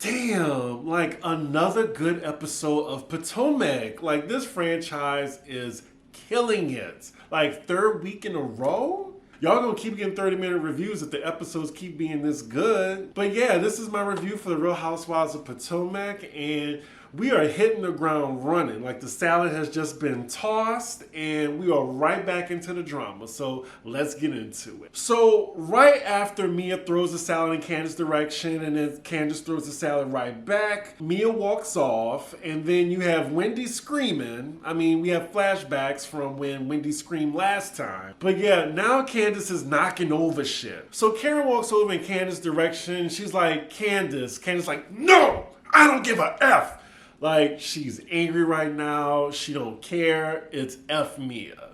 Damn, like another good episode of Potomac. Like this franchise is killing it. Like third week in a row? Y'all gonna keep getting 30-minute reviews if the episodes keep being this good. But yeah, this is my review for the Real Housewives of Potomac, and we are hitting the ground running. Like the salad has just been tossed and we are right back into the drama. So let's get into it. So right after Mia throws the salad in Candiace's direction and then Candiace throws the salad right back, Mia walks off and then you have Wendy screaming. I mean, we have flashbacks from when Wendy screamed last time. But yeah, now Candiace is knocking over shit. So Karen walks over in Candiace's direction. She's like, Candiace. Candiace's like, no, I don't give a F. Like, she's angry right now. She don't care. It's F Mia.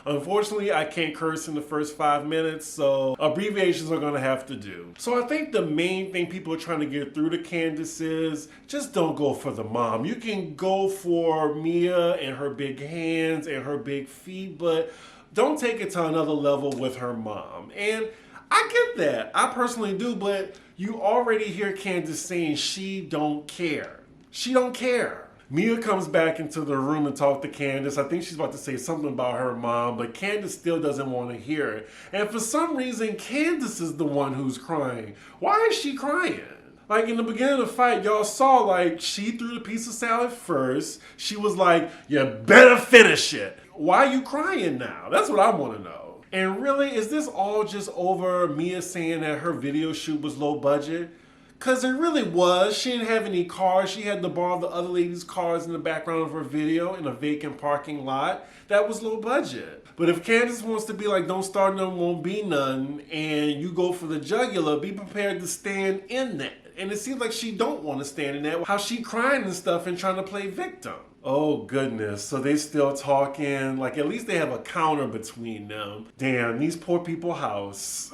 Unfortunately, I can't curse in the first 5 minutes, so abbreviations are gonna have to do. So I think the main thing people are trying to get through to Candiace is just don't go for the mom. You can go for Mia and her big hands and her big feet, but don't take it to another level with her mom. And I get that. I personally do, but you already hear Candiace saying she don't care. She don't care. Mia comes back into the room and talk to Candiace. I think she's about to say something about her mom, but Candiace still doesn't want to hear it. And for some reason, Candiace is the one who's crying. Why is she crying? Like in the beginning of the fight, y'all saw like she threw the piece of salad first. She was like, you better finish it. Why are you crying now? That's what I want to know. And really, is this all just over Mia saying that her video shoot was low budget? Because it really was. She didn't have any cars. She had to borrow the other lady's cars in the background of her video in a vacant parking lot. That was low budget. But if Candiace wants to be like, don't start none, won't be none, and you go for the jugular, be prepared to stand in that. And it seems like she don't want to stand in that. How she crying and stuff and trying to play victim. Oh goodness, so they still talking, like at least they have a counter between them. Damn, these poor people house,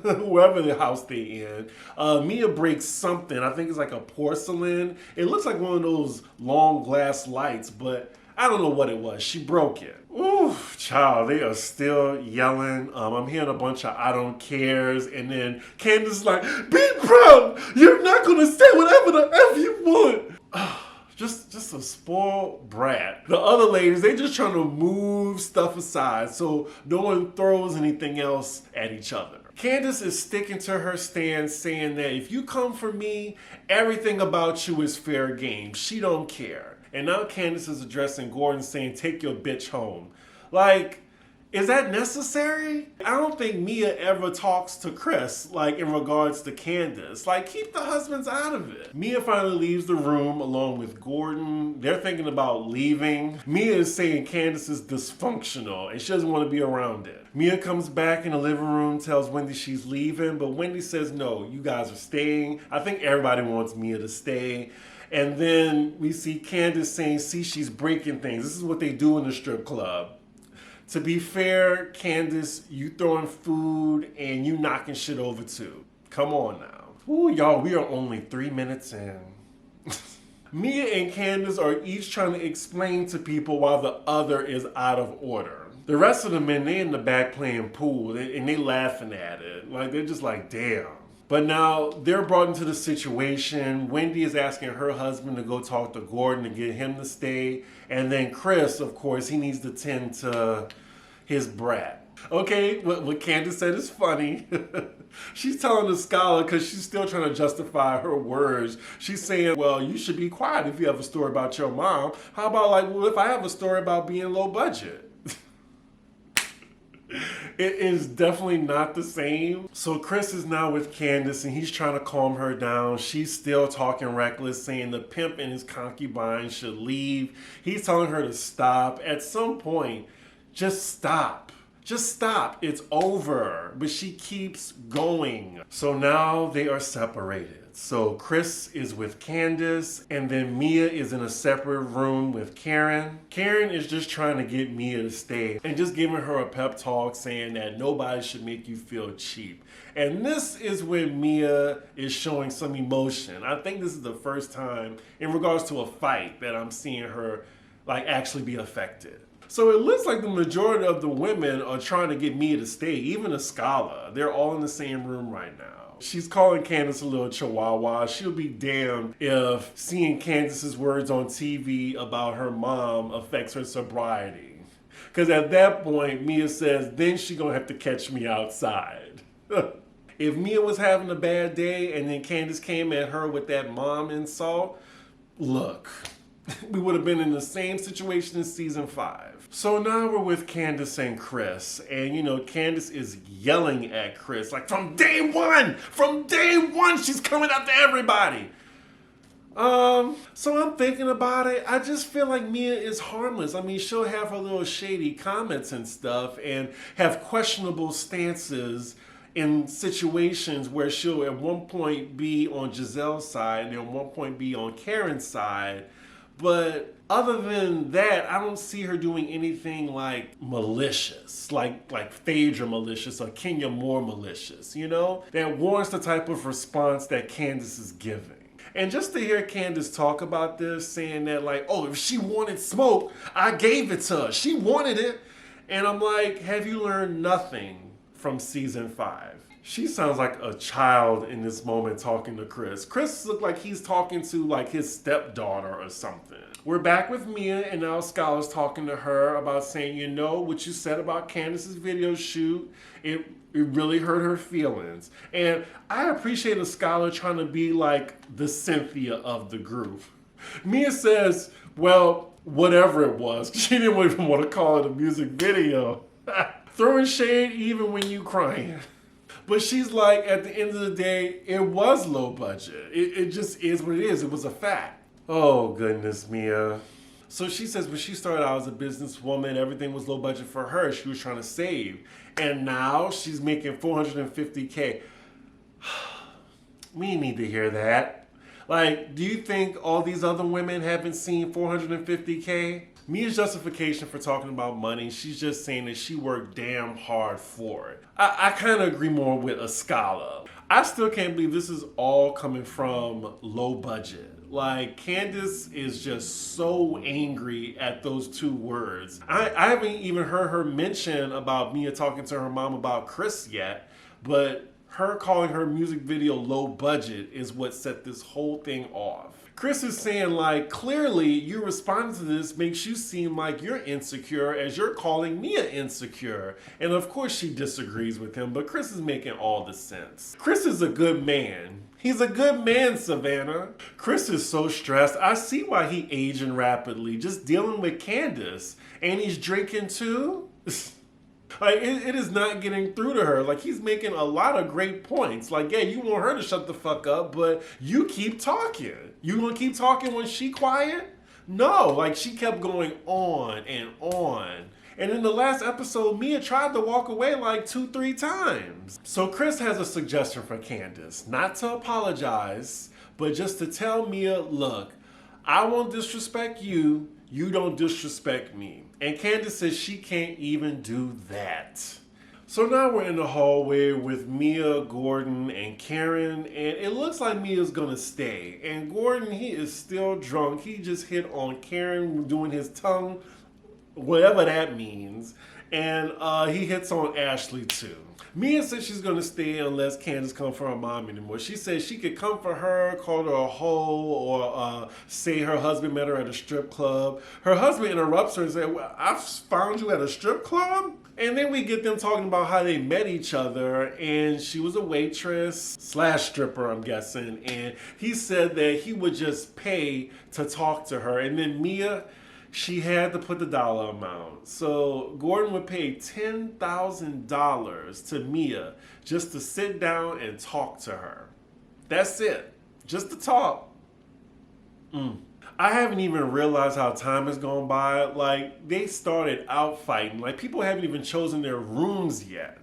whoever the house they in. Mia breaks something, I think it's like a porcelain. It looks like one of those long glass lights, but I don't know what it was. She broke it. Ooh, child, they are still yelling. I'm hearing a bunch of I don't cares, and then Candiace is like, be proud, you're not gonna say whatever the F you want. Just a spoiled brat. The other ladies, they just trying to move stuff aside so no one throws anything else at each other. Candiace is sticking to her stance saying that if you come for me, everything about you is fair game. She don't care. And now Candiace is addressing Gordon saying, take your bitch home. Like, is that necessary? I don't think Mia ever talks to Chris, like in regards to Candiace. Like, keep the husbands out of it. Mia finally leaves the room along with Gordon. They're thinking about leaving. Mia is saying Candiace is dysfunctional and she doesn't want to be around it. Mia comes back in the living room, tells Wendy she's leaving, but Wendy says, no, you guys are staying. I think everybody wants Mia to stay. And then we see Candiace saying, see, she's breaking things. This is what they do in the strip club. To be fair, Candiace, you throwing food and you knocking shit over too. Come on now. Ooh, y'all, we are only 3 minutes in. Mia and Candiace are each trying to explain to people why the other is out of order. The rest of the men, they in the back playing pool and they laughing at it. Like, they're just like, damn. But now they're brought into the situation. Wendy is asking her husband to go talk to Gordon to get him to stay. And then Chris, of course, he needs to tend to his brat. Okay, what Candiace said is funny. She's telling the scholar because she's still trying to justify her words. She's saying, well, you should be quiet if you have a story about your mom. How about like, well, if I have a story about being low budget? It is definitely not the same. So Chris is now with Candiace and he's trying to calm her down. She's still talking reckless, saying the pimp and his concubine should leave. He's telling her to stop. At some point, just stop. Just stop. It's over. But she keeps going. So now they are separated. So Chris is with Candiace, and then Mia is in a separate room with Karen. Karen is just trying to get Mia to stay and just giving her a pep talk saying that nobody should make you feel cheap. And this is when Mia is showing some emotion. I think this is the first time in regards to a fight that I'm seeing her like actually be affected. So it looks like the majority of the women are trying to get Mia to stay, even a scholar. They're all in the same room right now. She's calling Candiace a little chihuahua. She'll be damned if seeing Candiace's words on TV about her mom affects her sobriety. Because at that point, Mia says, then she gonna have to catch me outside. If Mia was having a bad day and then Candiace came at her with that mom insult, look, we would have been in the same situation in season 5. So now we're with Candiace and Chris. And Candiace is yelling at Chris. Like, from day one, she's coming after everybody. So I'm thinking about it. I just feel like Mia is harmless. I mean, she'll have her little shady comments and stuff and have questionable stances in situations where she'll at one point be on Gizelle's side and at one point be on Karen's side. But other than that, I don't see her doing anything like malicious, like Phaedra malicious or Kenya Moore malicious, that warrants the type of response that Candiace is giving. And just to hear Candiace talk about this, saying that like, oh, if she wanted smoke, I gave it to her. She wanted it. And I'm like, have you learned nothing from season 5? She sounds like a child in this moment talking to Chris. Chris looked like he's talking to like his stepdaughter or something. We're back with Mia, and now Skylar's talking to her about saying, what you said about Candiace's video shoot, it really hurt her feelings. And I appreciate a Skylar trying to be like the Cynthia of the group. Mia says, well, whatever it was, she didn't even want to call it a music video. Throwing shade even when you crying. But she's like, at the end of the day, it was low budget. It just is what it is. It was a fact. Oh, goodness, Mia. So she says when she started out as a businesswoman, everything was low budget for her. She was trying to save. And now she's making $450K. We need to hear that. Like, do you think all these other women haven't seen $450K? Mia's justification for talking about money, she's just saying that she worked damn hard for it. I kind of agree more with a scholar. I still can't believe this is all coming from low budget. Like, Candiace is just so angry at those 2 words. I haven't even heard her mention about Mia talking to her mom about Chris yet, but her calling her music video low budget is what set this whole thing off. Chris is saying, like, clearly you responding to this makes you seem like you're insecure as you're calling Mia insecure. And of course she disagrees with him, but Chris is making all the sense. Chris is a good man. He's a good man, Savannah. Chris is so stressed. I see why he aging rapidly, just dealing with Candiace. And he's drinking too. Like, it is not getting through to her. Like, he's making a lot of great points. Like, yeah, you want her to shut the fuck up, but you keep talking. You gonna keep talking when she quiet? No, like, she kept going on and on. And in the last episode, Mia tried to walk away like 2-3 times. So Chris has a suggestion for Candiace. Not to apologize, but just to tell Mia, look, I won't disrespect you. You don't disrespect me. And Candiace says she can't even do that. So now we're in the hallway with Mia, Gordon, and Karen, and it looks like Mia's gonna stay. And Gordon, he is still drunk. He just hit on Karen doing his tongue, whatever that means, and he hits on Ashley too. Mia says she's gonna stay unless Candiace come for her mom anymore. She says she could come for her, call her a hoe, or say her husband met her at a strip club. Her husband interrupts her and says, well, I found you at a strip club? And then we get them talking about how they met each other, and she was a waitress / stripper, I'm guessing, and he said that he would just pay to talk to her. And then Mia, she had to put the dollar amount. So Gordon would pay $10,000 to Mia just to sit down and talk to her. That's it. Just to talk. I haven't even realized how time has gone by. Like, they started out fighting. Like, people haven't even chosen their rooms yet.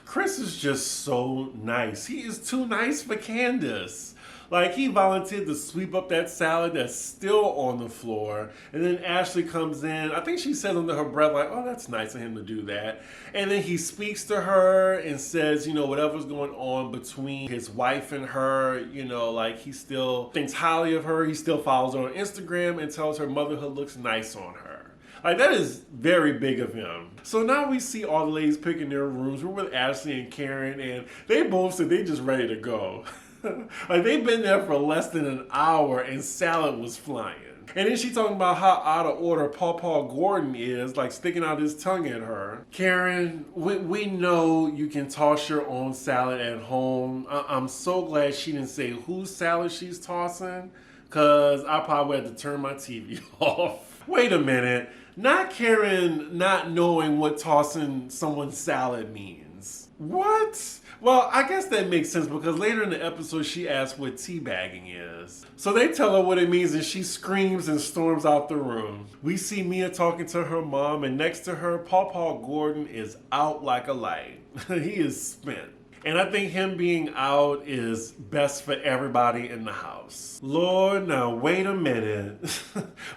Chris is just so nice. He is too nice for Candiace. Like, he volunteered to sweep up that salad that's still on the floor. And then Ashley comes in. I think she says under her breath, like, oh, that's nice of him to do that. And then he speaks to her and says, whatever's going on between his wife and her, like, he still thinks highly of her. He still follows her on Instagram and tells her motherhood looks nice on her. Like, that is very big of him. So now we see all the ladies picking their rooms. We're with Ashley and Karen, and they both said they just ready to go. Like, they've been there for less than an hour, and salad was flying. And then she talking about how out of order Paw Gordon is, like sticking out his tongue at her. Karen, we know you can toss your own salad at home. I'm so glad she didn't say whose salad she's tossing, because I probably had to turn my TV off. Wait a minute. Not Karen not knowing what tossing someone's salad means. What? Well, I guess that makes sense because later in the episode she asks what teabagging is. So they tell her what it means and she screams and storms out the room. We see Mia talking to her mom and next to her, Paw Gordon is out like a light. He is spent. And I think him being out is best for everybody in the house. Lord, now wait a minute.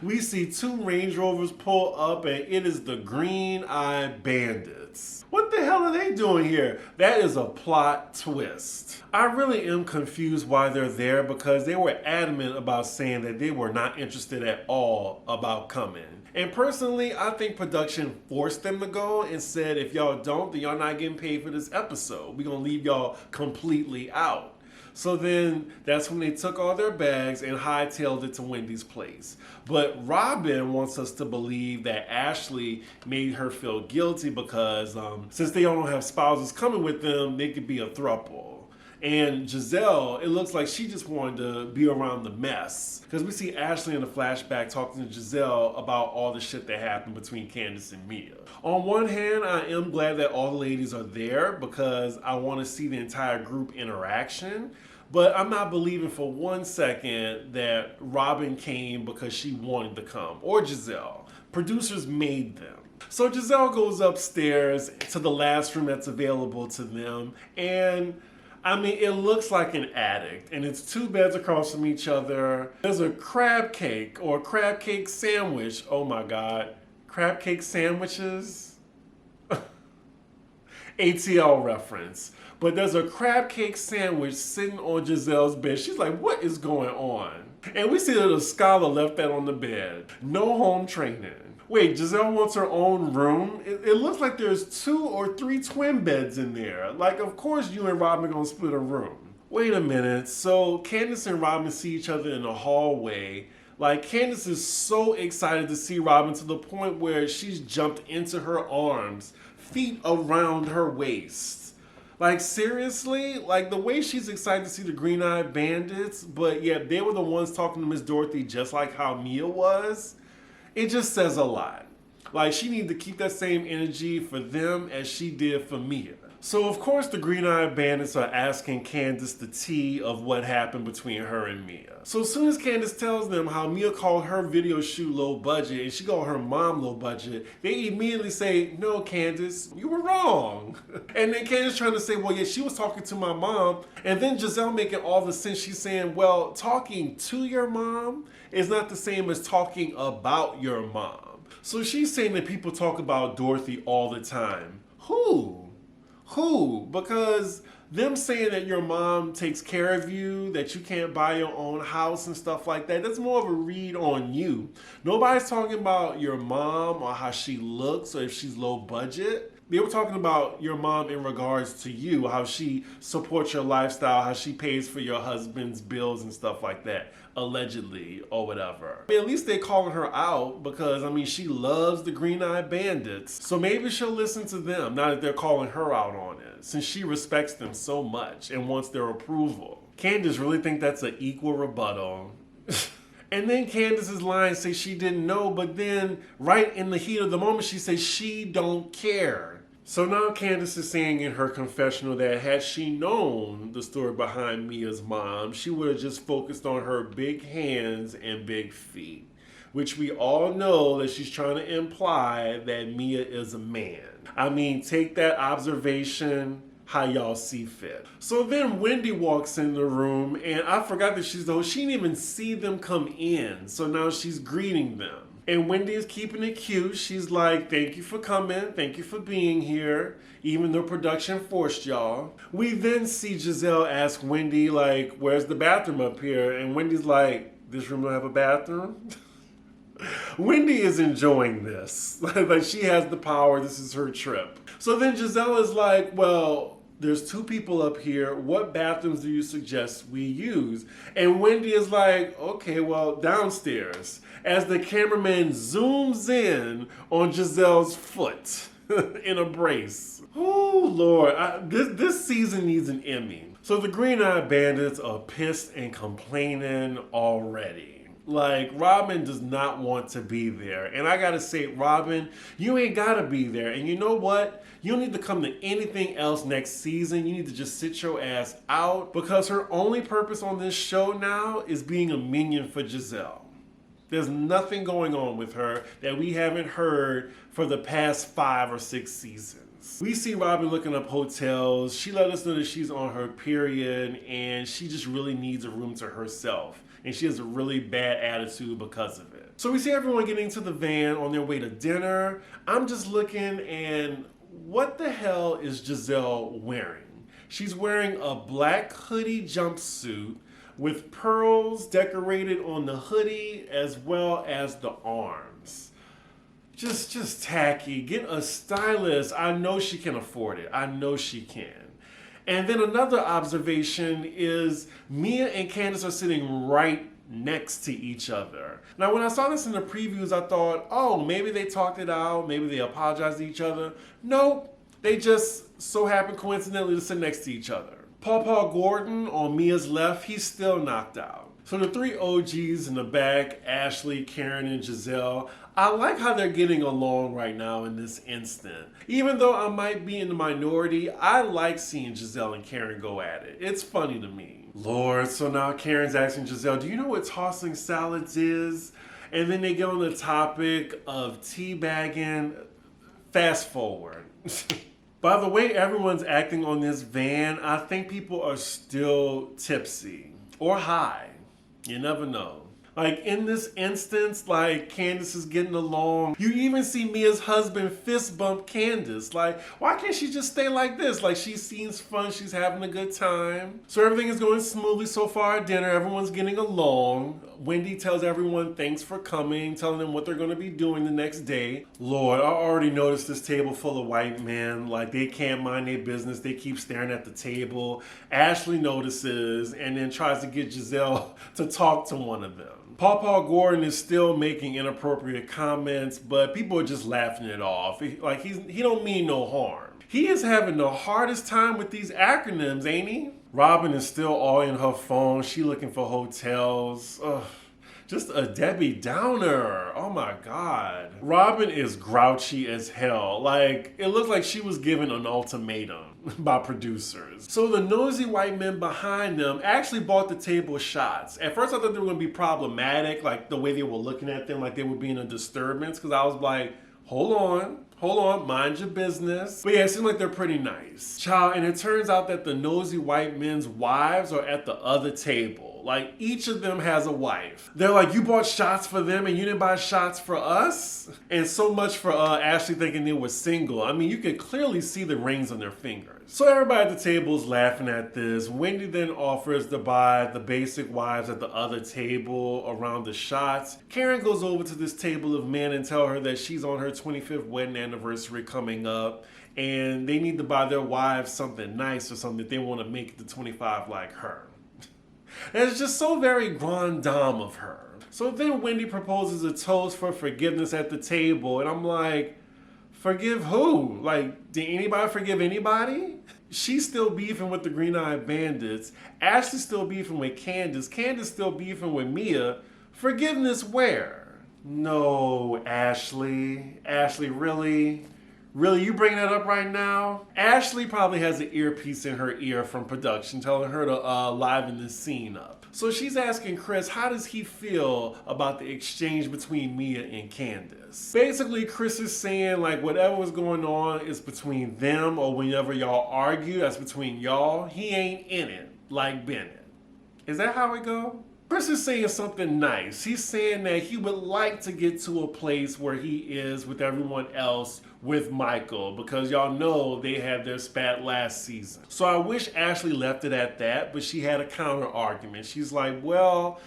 We see 2 Range Rovers pull up and it is the Green-Eyed Bandits. What the hell are they doing here? That is a plot twist. I really am confused why they're there because they were adamant about saying that they were not interested at all about coming. And personally, I think production forced them to go and said, if y'all don't, then y'all not getting paid for this episode. We're going to leave y'all completely out. So then that's when they took all their bags and hightailed it to Wendy's place. But Robin wants us to believe that Ashley made her feel guilty because since they all don't have spouses coming with them, they could be a throuple. And Gizelle, it looks like she just wanted to be around the mess. Because we see Ashley in the flashback talking to Gizelle about all the shit that happened between Candiace and Mia. On one hand, I am glad that all the ladies are there because I want to see the entire group interaction. But I'm not believing for 1 second that Robin came because she wanted to come. Or Gizelle. Producers made them. So Gizelle goes upstairs to the last room that's available to them. And I mean, it looks like an attic, and it's 2 beds across from each other. There's a crab cake or a crab cake sandwich. Oh my God. Crab cake sandwiches? ATL reference. But there's a crab cake sandwich sitting on Gizelle's bed. She's like, what is going on? And we see that a scholar left that on the bed. No home training. Wait, Gizelle wants her own room? It looks like there's 2 or 3 twin beds in there. Like, of course you and Robin are gonna split a room. Wait a minute, so Candiace and Robin see each other in the hallway. Like, Candiace is so excited to see Robin to the point where she's jumped into her arms, feet around her waist. Like, seriously? Like, the way she's excited to see the Green-Eyed Bandits, but yeah, they were the ones talking to Miss Dorothy just like how Mia was. It just says a lot. Like, she needed to keep that same energy for them as she did for Mia. So, of course, the Green-Eyed Bandits are asking Candiace the tea of what happened between her and Mia. So, as soon as Candiace tells them how Mia called her video shoot low budget and she called her mom low budget, they immediately say, no, Candiace, you were wrong. And then Candiace trying to say, well, yeah, she was talking to my mom. And then Gizelle making all the sense. She's saying, well, talking to your mom is not the same as talking about your mom. So she's saying that people talk about Dorothy all the time. Who? Because them saying that your mom takes care of you, that you can't buy your own house and stuff like that, that's more of a read on you. Nobody's talking about your mom or how she looks or if she's low budget. They were talking about your mom in regards to you, how she supports your lifestyle, how she pays for your husband's bills and stuff like that, allegedly, or whatever. I mean, at least they're calling her out because, I mean, she loves the Green-Eyed Bandits. So maybe she'll listen to them, now that they're calling her out on it, since she respects them so much and wants their approval. Candiace really think that's an equal rebuttal. And then Candiace's line says she didn't know, but then right in the heat of the moment, she says she don't care. So now Candiace is saying in her confessional that had she known the story behind Mia's mom, she would have just focused on her big hands and big feet, which we all know that she's trying to imply that Mia is a man. I mean, take that observation how y'all see fit. So then Wendy walks in the room, and I forgot that she's the host. She didn't even see them come in, so now she's greeting them. And Wendy is keeping it cute. She's like, thank you for coming. Thank you for being here. Even though production forced y'all. We then see Gizelle ask Wendy, like, where's the bathroom up here? And Wendy's like, this room don't have a bathroom? Wendy is enjoying this. Like she has the power. This is her trip. So then Gizelle is like, well, there's two people up here. What bathrooms do you suggest we use? And Wendy is like, okay, well, downstairs. As the cameraman zooms in on Gizelle's foot in a brace. Oh, Lord. This season needs an Emmy. So the Green Eye Bandits are pissed and complaining already. Like, Robin does not want to be there. And I gotta say, Robin, you ain't gotta be there. And you know what? You don't need to come to anything else next season. You need to just sit your ass out, because her only purpose on this show now is being a minion for Gizelle. There's nothing going on with her that we haven't heard for the past 5 or 6 seasons. We see Robin looking up hotels. She let us know that she's on her period and she just really needs a room to herself. And she has a really bad attitude because of it. So we see everyone getting into the van on their way to dinner. I'm just looking, and what the hell is Gizelle wearing? She's wearing a black hoodie jumpsuit with pearls decorated on the hoodie as well as the arms. Just tacky. Get a stylist. I know she can afford it. I know she can. And then another observation is Mia and Candiace are sitting right next to each other. Now, when I saw this in the previews, I thought, oh, maybe they talked it out. Maybe they apologized to each other. Nope. They just so happened coincidentally to sit next to each other. Paw Gordon on Mia's left, he's still knocked out. So the 3 OGs in the back, Ashley, Karen, and Gizelle, I like how they're getting along right now in this instant. Even though I might be in the minority, I like seeing Gizelle and Karen go at it. It's funny to me. Lord, so now Karen's asking Gizelle, do you know what tossing salads is? And then they get on the topic of teabagging. Fast forward. By the way everyone's acting on this van, I think people are still tipsy or high. You never know. Like in this instance, like Candiace is getting along. You even see Mia's husband fist bump Candiace. Like, why can't she just stay like this? Like, she seems fun, she's having a good time. So everything is going smoothly so far at dinner. Everyone's getting along. Wendy tells everyone thanks for coming, telling them what they're going to be doing the next day. Lord, I already noticed this table full of white men. Like, they can't mind their business. They keep staring at the table. Ashley notices and then tries to get Gizelle to talk to one of them. Paw Gordon is still making inappropriate comments, but people are just laughing it off. He don't mean no harm. He is having the hardest time with these acronyms, ain't he? Robin is still all in her phone. She looking for hotels. Ugh. Just a Debbie Downer. Oh my God. Robin is grouchy as hell. Like, it looks like she was given an ultimatum by producers. So the nosy white men behind them actually bought the table shots. At first I thought they were gonna be problematic, like the way they were looking at them, like they were being a disturbance, because I was like, hold on, mind your business. But yeah, it seems like they're pretty nice. Child, and it turns out that the nosy white men's wives are at the other table. Like, each of them has a wife. They're like, you bought shots for them and you didn't buy shots for us? And so much for Ashley thinking they were single. I mean, you could clearly see the rings on their fingers. So everybody at the table is laughing at this. Wendy then offers to buy the basic wives at the other table around the shots. Karen goes over to this table of men and tell her that she's on her 25th wedding anniversary coming up, and they need to buy their wives something nice or something that they want to make it to 25 like her. And it's just so very grande dame of her. So then Wendy proposes a toast for forgiveness at the table, and I'm like, forgive who? Like, did anybody forgive anybody? She's still beefing with the Green Eye Bandits. Ashley's still beefing with Candiace. Candiace still beefing with Mia. Forgiveness where? No, Ashley. Ashley, really? Really, you bringing that up right now? Ashley probably has an earpiece in her ear from production telling her to liven this scene up. So she's asking Chris, how does he feel about the exchange between Mia and Candiace? Basically, Chris is saying, like, whatever was going on is between them, or whenever y'all argue, that's between y'all. He ain't in it, like Bennett. Is that how it go? Chris is saying something nice. He's saying that he would like to get to a place where he is with everyone else with Michael, because y'all know they had their spat last season. So I wish Ashley left it at that, but she had a counter argument. She's like, well,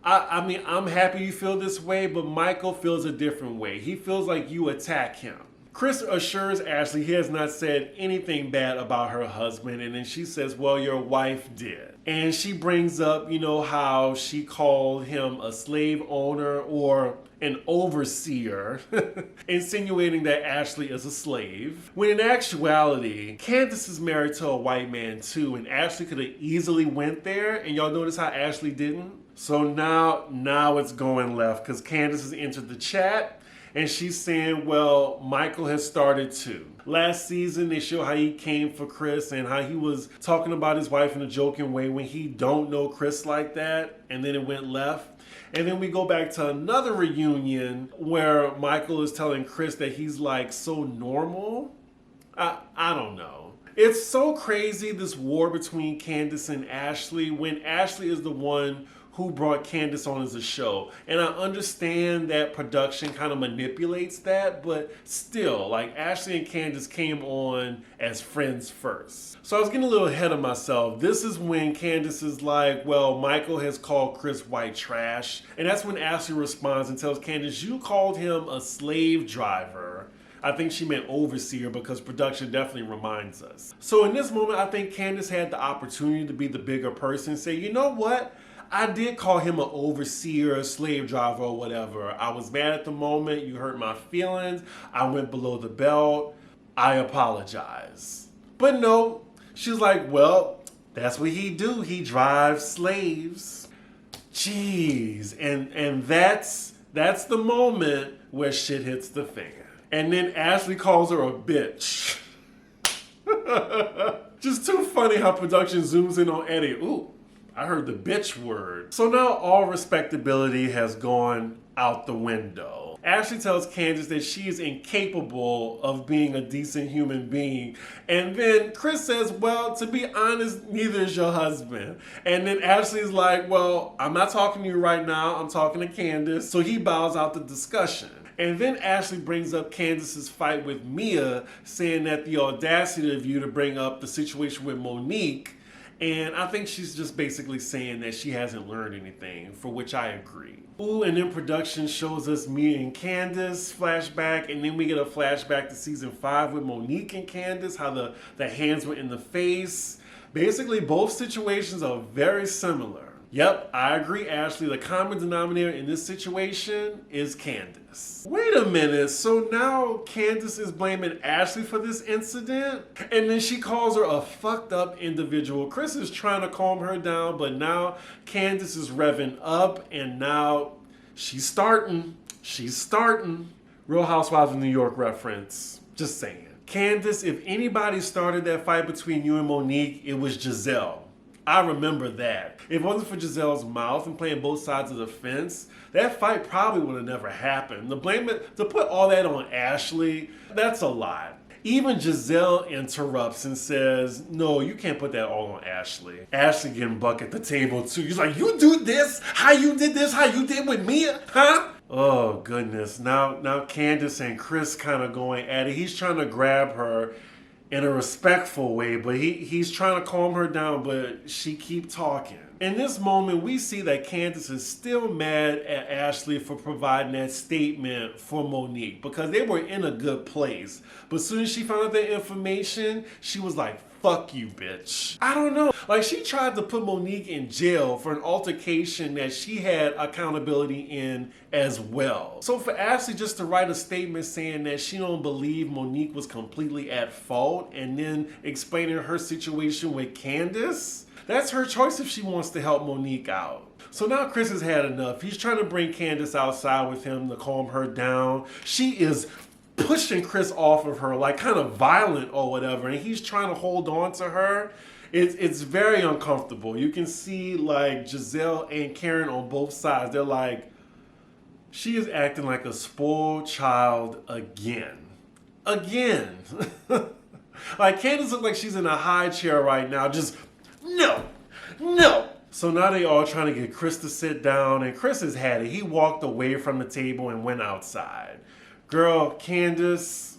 I mean, I'm happy you feel this way, but Michael feels a different way. He feels like you attack him. Chris assures Ashley he has not said anything bad about her husband, and then she says, well, your wife did. And she brings up, how she called him a slave owner or an overseer, insinuating that Ashley is a slave. When in actuality, Candiace is married to a white man too, and Ashley could have easily went there, and y'all notice how Ashley didn't? So now it's going left, because Candiace has entered the chat, and she's saying, well, Michael has started too. Last season, they show how he came for Chris and how he was talking about his wife in a joking way when he don't know Chris like that, and then it went left. And then we go back to another reunion where Michael is telling Chris that he's like so normal. I don't know. It's so crazy, this war between Candiace and Ashley, when Ashley is the one who brought Candiace on as a show. And I understand that production kind of manipulates that, but still, like, Ashley and Candiace came on as friends first. So I was getting a little ahead of myself. This is when Candiace is like, well, Michael has called Chris white trash. And that's when Ashley responds and tells Candiace, you called him a slave driver. I think she meant overseer because production definitely reminds us. So in this moment, I think Candiace had the opportunity to be the bigger person and say, you know what? I did call him an overseer, slave driver, or whatever. I was mad at the moment. You hurt my feelings. I went below the belt. I apologize. But no, she's like, well, that's what he do. He drives slaves. Jeez. And that's the moment where shit hits the fan. And then Ashley calls her a bitch. Just too funny how production zooms in on Eddie. Ooh. I heard the bitch word. So now all respectability has gone out the window. Ashley tells Candiace that she is incapable of being a decent human being. And then Chris says, well, to be honest, neither is your husband. And then Ashley's like, well, I'm not talking to you right now. I'm talking to Candiace. So he bows out the discussion. And then Ashley brings up Candiace's fight with Mia, saying that the audacity of you to bring up the situation with Monique. And I think she's just basically saying that she hasn't learned anything, for which I agree. Ooh, and then production shows us Mia and Candiace flashback, and then we get a flashback to season 5 with Monique and Candiace, how the hands were in the face. Basically, both situations are very similar. Yep, I agree, Ashley. The common denominator in this situation is Candiace. Wait a minute, so now Candiace is blaming Ashley for this incident? And then she calls her a fucked up individual. Chris is trying to calm her down, but now Candiace is revving up, and now she's starting. Real Housewives of New York reference. Just saying. Candiace, if anybody started that fight between you and Monique, it was Gizelle. I remember that. If it wasn't for Gizelle's mouth and playing both sides of the fence, that fight probably would have never happened. To put all that on Ashley, that's a lot. Even Gizelle interrupts and says, no, you can't put that all on Ashley. Ashley getting buck at the table too. He's like, you do this? How you did this? How you did with Mia? Huh? Oh, goodness. Now Candiace and Chris kind of going at it. He's trying to grab her in a respectful way, but he's trying to calm her down, but she keep talking. In this moment, we see that Candiace is still mad at Ashley for providing that statement for Monique because they were in a good place. But as soon as she found out that information, she was like, fuck you, bitch. I don't know. Like, she tried to put Monique in jail for an altercation that she had accountability in as well. So for Ashley just to write a statement saying that she don't believe Monique was completely at fault and then explaining her situation with Candiace, that's her choice if she wants to help Monique out. So now Chris has had enough. He's trying to bring Candiace outside with him to calm her down. She is pushing Chris off of her, like kind of violent or whatever, and he's trying to hold on to her. It's very uncomfortable. You can see like Gizelle and Karen on both sides. They're like, she is acting like a spoiled child again. Like Candiace looks like she's in a high chair right now, just no. So now they all trying to get Chris to sit down, and Chris has had it. He walked away from the table and went outside. Girl, Candiace,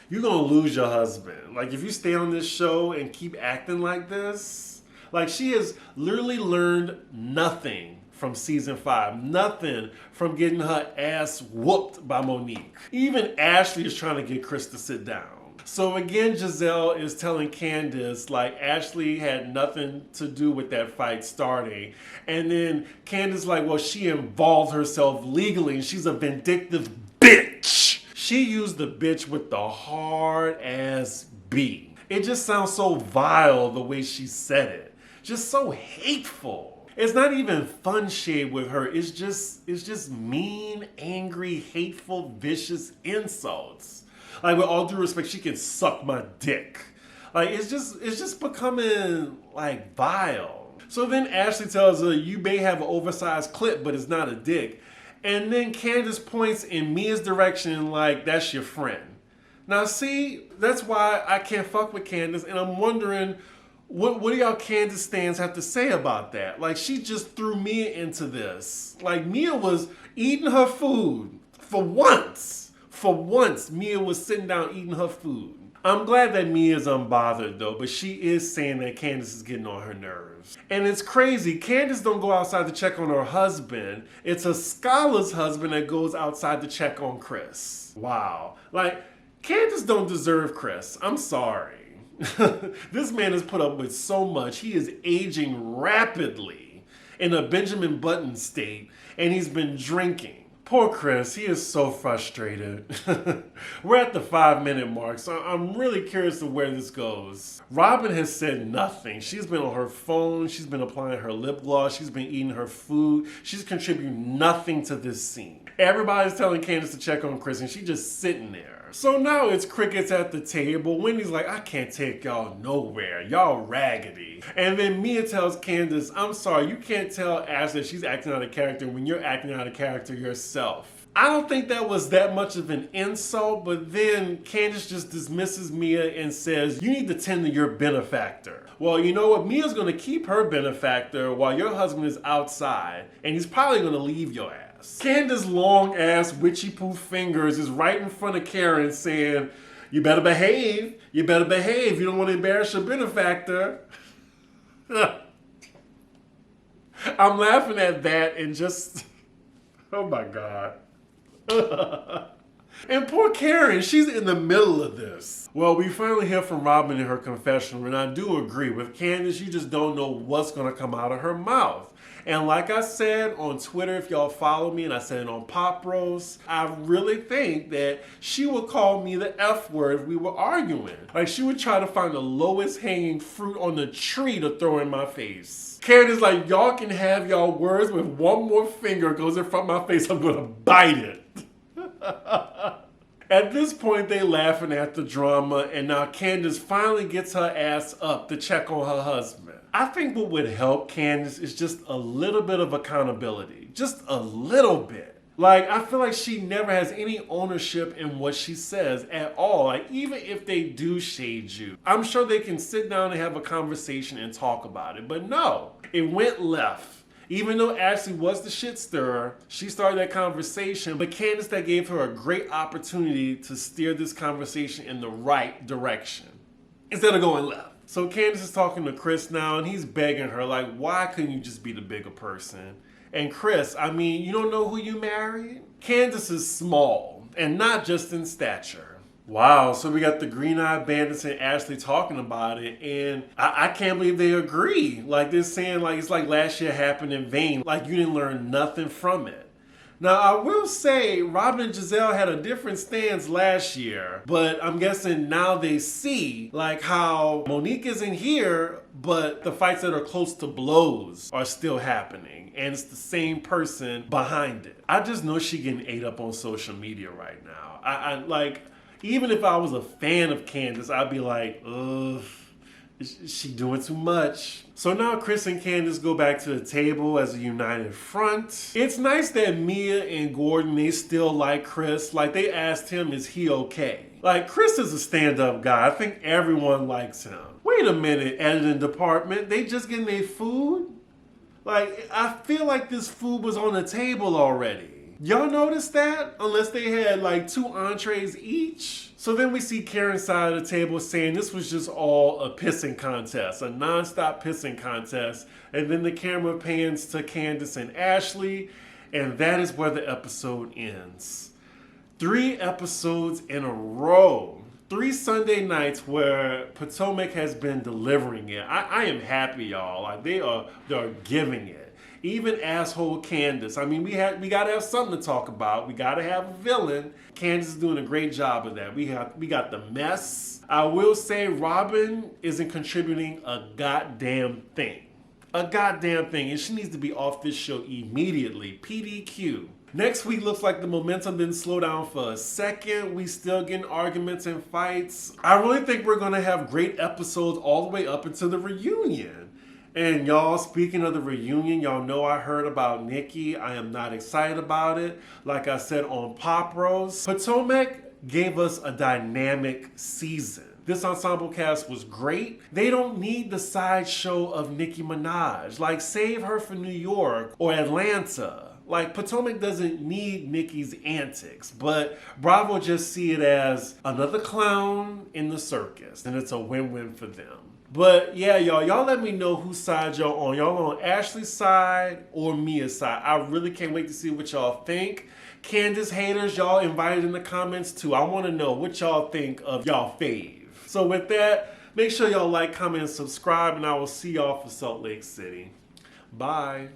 you're gonna lose your husband. Like, if you stay on this show and keep acting like this, like, she has literally learned nothing from season 5. Nothing from getting her ass whooped by Monique. Even Ashley is trying to get Chris to sit down. So again, Gizelle is telling Candiace, like, Ashley had nothing to do with that fight starting. And then Candiace like, well, she involved herself legally and she's a vindictive bitch. She used the bitch with the hard ass B. It just sounds so vile the way she said it. Just so hateful. It's not even fun shade with her. It's just mean, angry, hateful, vicious insults. Like, with all due respect, she can suck my dick. Like, it's just becoming, like, vile. So then Ashley tells her, you may have an oversized clip, but it's not a dick. And then Candiace points in Mia's direction like, that's your friend. Now, see, that's why I can't fuck with Candiace, and I'm wondering, what do y'all Candiace stands have to say about that? Like, she just threw Mia into this. Like, Mia was eating her food for once. For once, Mia was sitting down eating her food. I'm glad that Mia's unbothered though, but she is saying that Candiace is getting on her nerves. And it's crazy, Candiace don't go outside to check on her husband. It's a scholar's husband that goes outside to check on Chris. Wow. Like, Candiace don't deserve Chris. I'm sorry. This man has put up with so much. He is aging rapidly in a Benjamin Button state, and he's been drinking. Poor Chris, he is so frustrated. We're at the 5-minute mark, so I'm really curious to where this goes. Robin has said nothing. She's been on her phone, she's been applying her lip gloss, she's been eating her food. She's contributing nothing to this scene. Everybody's telling Candiace to check on Chris, and she's just sitting there. So now it's crickets at the table. Wendy's like, I can't take y'all nowhere. Y'all raggedy. And then Mia tells Candiace, I'm sorry, you can't tell Ashley that she's acting out of character when you're acting out of character yourself. I don't think that was that much of an insult, but then Candiace just dismisses Mia and says, you need to tend to your benefactor. Well, you know what? Mia's going to keep her benefactor while your husband is outside, and he's probably going to leave your ass. Candiace's long ass witchy poo fingers is right in front of Karen saying, you better behave. You better behave. You don't want to embarrass your benefactor. I'm laughing at that and just, oh my God. And poor Karen, she's in the middle of this. Well, we finally hear from Robin in her confessional, and I do agree with Candiace, you just don't know what's going to come out of her mouth. And like I said on Twitter, if y'all follow me, and I said it on Pop Roast, I really think that she would call me the F word if we were arguing. Like, she would try to find the lowest hanging fruit on the tree to throw in my face. Karen is like, y'all can have y'all words, with one more finger goes in front of my face, I'm gonna bite it. At this point, they laughing at the drama, and now Candiace finally gets her ass up to check on her husband. I think what would help Candiace is just a little bit of accountability. Just a little bit. Like, I feel like she never has any ownership in what she says at all. Like, even if they do shade you, I'm sure they can sit down and have a conversation and talk about it. But no, it went left. Even though Ashley was the shit stirrer, she started that conversation, but Candiace that gave her a great opportunity to steer this conversation in the right direction instead of going left. So Candiace is talking to Chris now, and he's begging her, like, why couldn't you just be the bigger person? And Chris, I mean, you don't know who you married? Candiace is small, and not just in stature. Wow, so we got the Green-Eyed Bandits and Ashley talking about it, and I can't believe they agree. Like, they're saying, like, it's like last year happened in vain. Like, you didn't learn nothing from it. Now, I will say, Robin and Gizelle had a different stance last year, but I'm guessing now they see, like, how Monique isn't here, but the fights that are close to blows are still happening, and it's the same person behind it. I just know she getting ate up on social media right now. I like, even if I was a fan of Candiace, I'd be like, ugh, is she doing too much? So now Chris and Candiace go back to the table as a united front. It's nice that Mia and Gordon, they still like Chris. Like, they asked him, is he okay? Like, Chris is a stand-up guy. I think everyone likes him. Wait a minute, editing department, they just getting their food? Like, I feel like this food was on the table already. Y'all notice that? Unless they had like 2 entrees each. So then we see Karen's side of the table saying this was just all a pissing contest, a non-stop pissing contest. And then the camera pans to Candiace and Ashley, and that is where the episode ends. 3 episodes in a row. 3 Sunday nights where Potomac has been delivering it. I am happy, y'all. Like they're giving it. Even asshole Candiace. I mean, we gotta have something to talk about. We gotta have a villain. Candiace is doing a great job of that. We got the mess. I will say Robin isn't contributing a goddamn thing. A goddamn thing. And she needs to be off this show immediately. PDQ. Next week looks like the momentum didn't slow down for a second. We still getting arguments and fights. I really think we're gonna have great episodes all the way up into the reunion. And y'all, speaking of the reunion, y'all know I heard about Nikki. I am not excited about it. Like I said on Pop Rose, Potomac gave us a dynamic season. This ensemble cast was great. They don't need the sideshow of Nicki Minaj. Like, save her for New York or Atlanta. Like, Potomac doesn't need Nikki's antics, but Bravo just see it as another clown in the circus, and it's a win-win for them. But yeah, y'all let me know whose side y'all on. Y'all on Ashley's side or Mia's side? I really can't wait to see what y'all think. Candiace haters, y'all invited in the comments too. I want to know what y'all think of y'all fave. So with that, make sure y'all like, comment, and subscribe, and I will see y'all for Salt Lake City. Bye.